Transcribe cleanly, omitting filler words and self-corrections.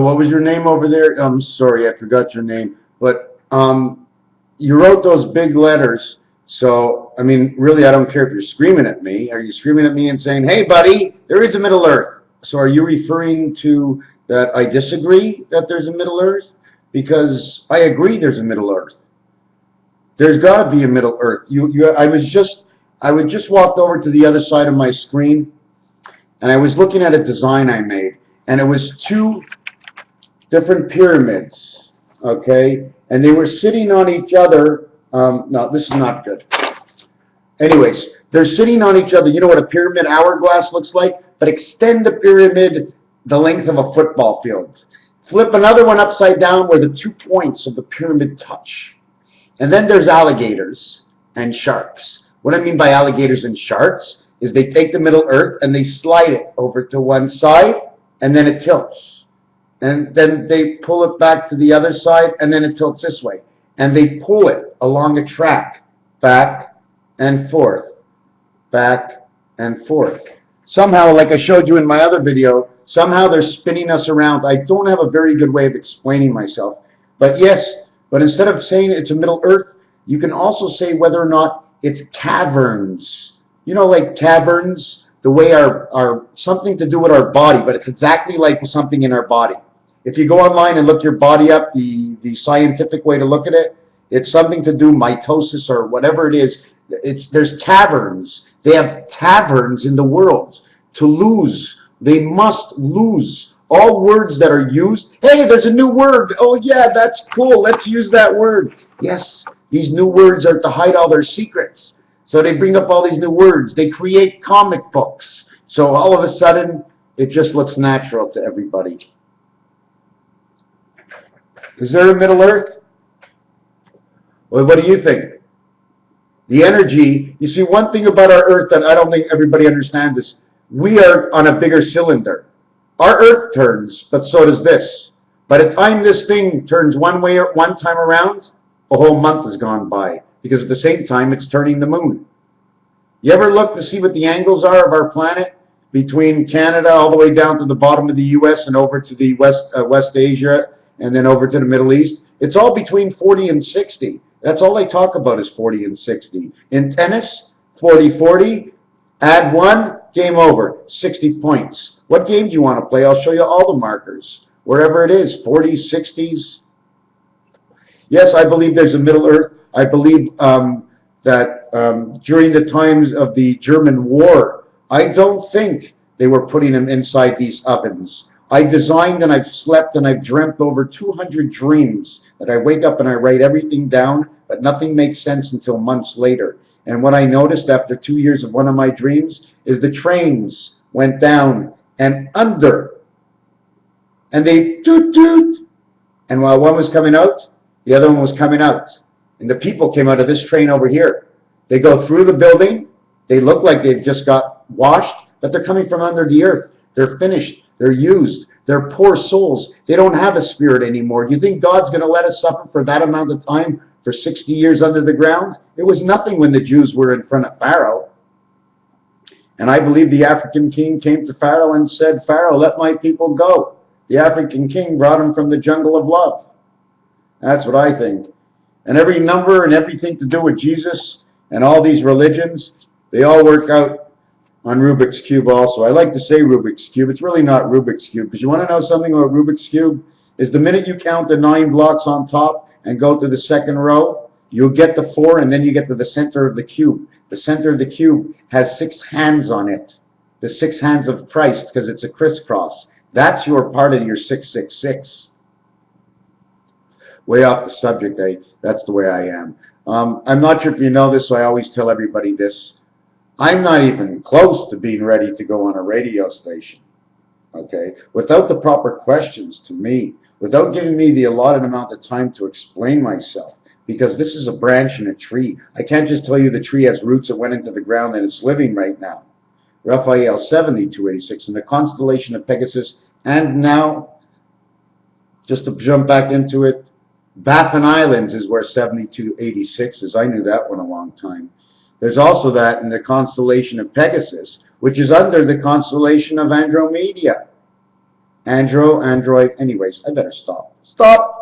What was your name over there? I'm sorry, I forgot your name. But you wrote those big letters. So, I mean, really, I don't care if you're screaming at me. Are you screaming at me and saying, hey, buddy, there is a Middle Earth? So are you referring to that I disagree that there's a Middle Earth? Because I agree there's a Middle Earth. There's got to be a Middle Earth. I was just walked over to the other side of my screen, and I was looking at a design I made, and it was two different pyramids, okay? And they were sitting on each other. No, this is not good. Anyways, they're sitting on each other. You know what a pyramid hourglass looks like? But extend the pyramid the length of a football field. Flip another one upside down where the 2 points of the pyramid touch. And then there's alligators and sharks. What I mean by alligators and sharks is they take the Middle Earth and they slide it over to one side, and then it tilts. And then they pull it back to the other side, and then it tilts this way. And they pull it along a track, back and forth, back and forth. Somehow, like I showed you in my other video, somehow they're spinning us around. I don't have a very good way of explaining myself. But yes, but instead of saying it's a Middle Earth, you can also say whether or not it's caverns. You know, like caverns, the way our something to do with our body, but it's exactly like something in our body. If you go online and look your body up, the scientific way to look at it, it's something to do mitosis or whatever it is. There's caverns. They have taverns in the world. To lose, they must lose. All words that are used, hey, there's a new word. Oh yeah, that's cool. Let's use that word. Yes, these new words are to hide all their secrets. So they bring up all these new words. They create comic books. So all of a sudden, it just looks natural to everybody. Is there a Middle Earth? Well, what do you think? The energy, you see, one thing about our Earth that I don't think everybody understands is we are on a bigger cylinder. Our Earth turns, but so does this. By the time this thing turns one way or one time around, a whole month has gone by, because at the same time it's turning the moon. You ever look to see what the angles are of our planet between Canada all the way down to the bottom of the US and over to the West Asia and then over to the Middle East? It's all between 40 and 60. That's all they talk about is 40 and 60. In tennis, 40-40, add one, game over, 60 points. What game do you want to play? I'll show you all the markers. Wherever it is, 40s, 60s. Yes, I believe there's a Middle Earth. I believe that during the times of the German war, I don't think they were putting them inside these ovens. I designed and I've slept and I've dreamt over 200 dreams that I wake up and I write everything down, but nothing makes sense until months later. And what I noticed after 2 years of one of my dreams is the trains went down and under. And they toot toot. And while one was coming out, the other one was coming out. And the people came out of this train over here. They go through the building. They look like they've just got washed, but they're coming from under the earth. They're finished. They're used. They're poor souls. They don't have a spirit anymore. Do you think God's going to let us suffer for that amount of time, for 60 years under the ground? It was nothing when the Jews were in front of Pharaoh. And I believe the African king came to Pharaoh and said, Pharaoh, let my people go. The African king brought him from the jungle of love. That's what I think. And every number and everything to do with Jesus and all these religions, they all work out on Rubik's Cube also. I like to say Rubik's Cube. It's really not Rubik's Cube, because you want to know something about Rubik's Cube? Is the minute you count the 9 blocks on top and go to the second row, you'll get the 4, and then you get to the center of the cube. The center of the cube has 6 hands on it. The 6 hands of Christ, because it's a crisscross. That's your part of your 666. Way off the subject, that's the way I am. I'm not sure if you know this, so I always tell everybody this. I'm not even close to being ready to go on a radio station, okay? Without the proper questions to me, without giving me the allotted amount of time to explain myself, because this is a branch in a tree. I can't just tell you the tree has roots that went into the ground and it's living right now. Raphael 7286 in the constellation of Pegasus, and now, just to jump back into it, Baffin Islands is where 7286 is. I knew that one a long time. There's also that in the constellation of Pegasus, which is under the constellation of Andromeda. Android. Anyways, I better stop. Stop.